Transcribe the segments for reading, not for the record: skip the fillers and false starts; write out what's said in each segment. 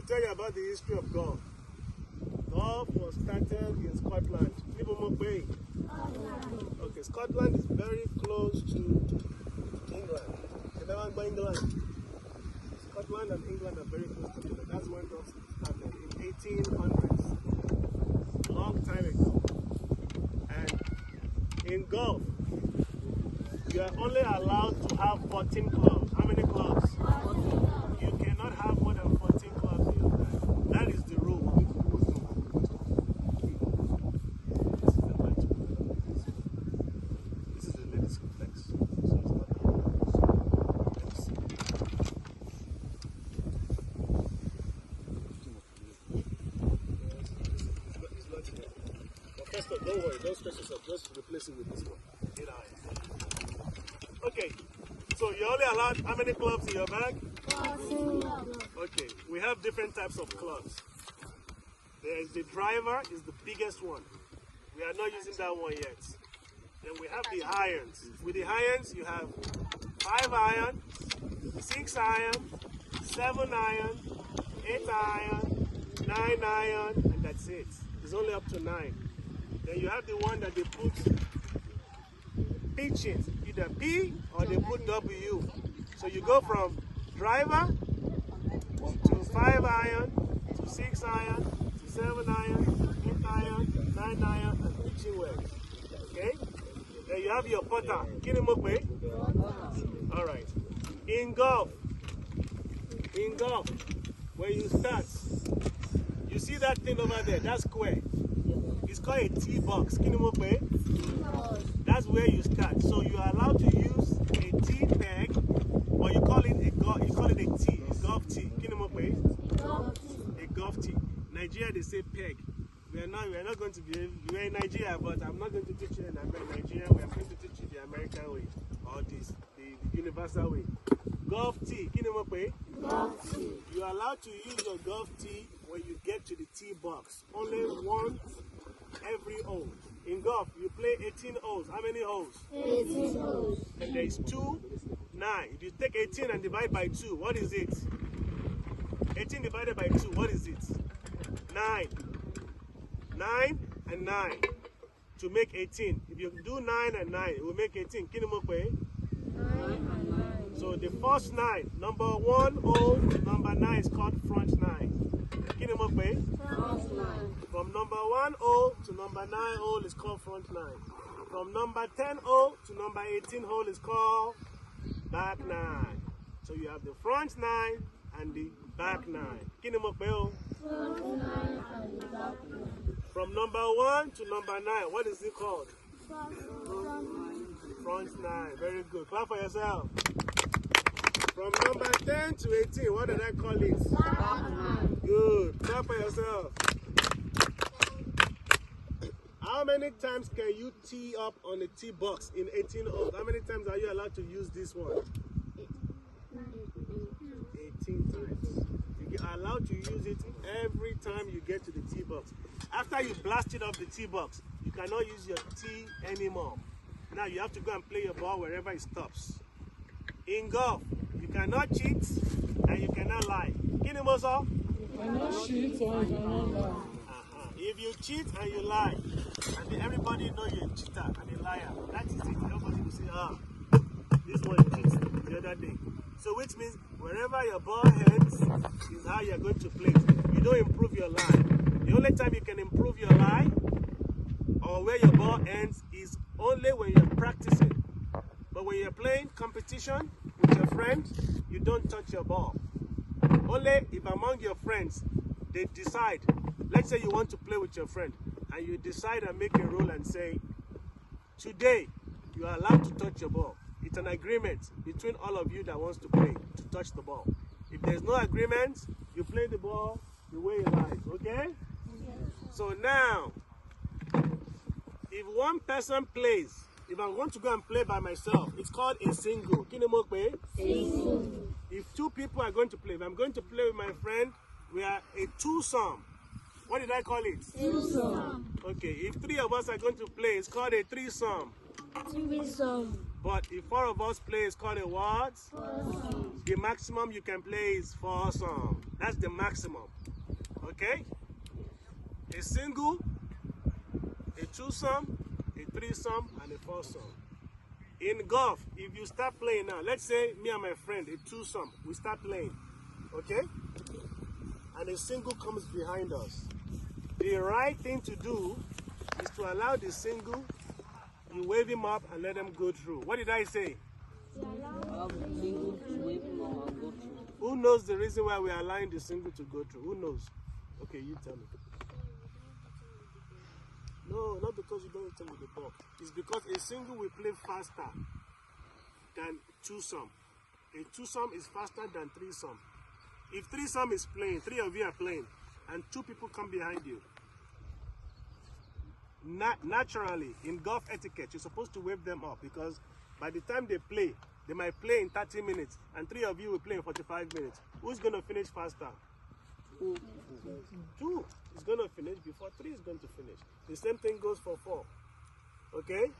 tell you about the history of golf. Golf was started in Scotland. Okay, Scotland is very close to England. England. Scotland and England are very close together. That's when golf started in 1800s. Long time ago. And in golf, you are only allowed to have 14 clubs. How many clubs? You cannot have more than 14 clubs in your bag. That is the rule. This is the ladies' flex. So it's not it's not here. But first of all, don't worry, don't stress yourself. Just replace it with this one. 8 irons. Okay, so you're only allowed how many clubs in your bag? 14. Okay, we have different types of clubs. There's the driver, is the biggest one. We are not using that one yet. Then we have the irons. With the irons, you have 5 iron, 6 iron, 7 iron, 8 iron, 9 iron, and that's it. It's only up to 9. Then you have the one that they put pitching, either P or they put W. So you go from driver to 5 iron, to 6 iron, to 7 iron, 8 iron, 9 iron, and pitching wedge. Okay? Then you have your putter. Alright. In golf, when you start, you see that thing over there, that's square. It's called a tee box. That's where you start. So you are allowed to use a tee peg, or you call it a tee, a golf tee. A golf tee. Nigeria they say peg. We are not going to be. We are in Nigeria, but I'm not going to teach you in Nigeria. We are going to teach you the American way, or the universal way. Golf tee. Golf tee. You are allowed to use your golf tee when you get to the tee box. Only once every hole. In golf, you play 18 holes. How many holes? 18 holes. And there is 2, 9. If you take 18 and divide by 2, what is it? 18 divided by 2, what is it? 9. 9 and 9 to make 18. If you do 9 and 9, it will make 18. 9 and 9. So the first 9, number 1 hole, number 9 is called front 9. From number 1 hole to number 9 hole is called front 9. From number 10 hole to number 18 hole is called back 9. So you have the front 9 and the back 9. From number 1 to number 9, what is it called? Front 9. Very good. Clap for yourself. From number 10 to 18, what did I call it? Back 9. Good. Clap for yourself. How many times can you tee up on a tee box in 18 holes? How many times are you allowed to use this one? 18 times. You are allowed to use it every time you get to the tee box. After you blast it off the tee box, you cannot use your tee anymore. Now you have to go and play your ball wherever it stops. In golf, you cannot cheat and you cannot lie. You cannot cheat and you cannot lie. If you cheat and you lie, and everybody know you're a cheater and a liar, that is it. Nobody will say, this one cheats the other day. So which means wherever your ball heads is how you're going to play. You don't improve your lie. The only time you can improve your lie or where your ball ends is only when you're practicing. But when you're playing competition with your friend, you don't touch your ball. Only if among your friends, they decide, let's say you want to play with your friend, and you decide and make a rule and say, today, you are allowed to touch your ball. It's an agreement between all of you that wants to play, to touch the ball. If there's no agreement, you play the ball the way you like, okay? So now, if one person plays, if I want to go and play by myself, it's called a single. Single. If 2 people are going to play, if I'm going to play with my friend, we are a twosome. What did I call it? Twosome. Okay, if 3 of us are going to play, it's called a threesome. Threesome. But if 4 of us play, it's called a what? Foursome. The maximum you can play is foursome. That's the maximum. Okay? A single, a twosome, a threesome, and a foursome. In golf, if you start playing now, let's say me and my friend, a twosome, we start playing, okay? And a single comes behind us. The right thing to do is to allow the single, you wave him up and let him go through. What did I say? Who knows the reason why we are allowing the single to go through? Who knows? Okay, you tell me. No, not because you don't tell me the ball. It's because a single will play faster than twosome. A twosome is faster than threesome. If threesome is playing, 3 of you are playing, and 2 people come behind you, naturally, in golf etiquette, you're supposed to wave them up, because by the time they play, they might play in 30 minutes, and 3 of you will play in 45 minutes. Who's going to finish faster? 2 is going to finish before 3 is going to finish. The same thing goes for 4. Okay?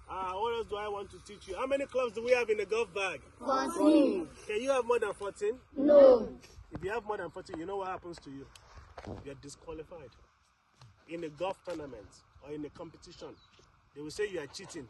What else do I want to teach you? How many clubs do we have in the golf bag? 14. Can you have more than 14? No. If you have more than 14, you know what happens to you? You are disqualified. In a golf tournament or in a competition, they will say you are cheating.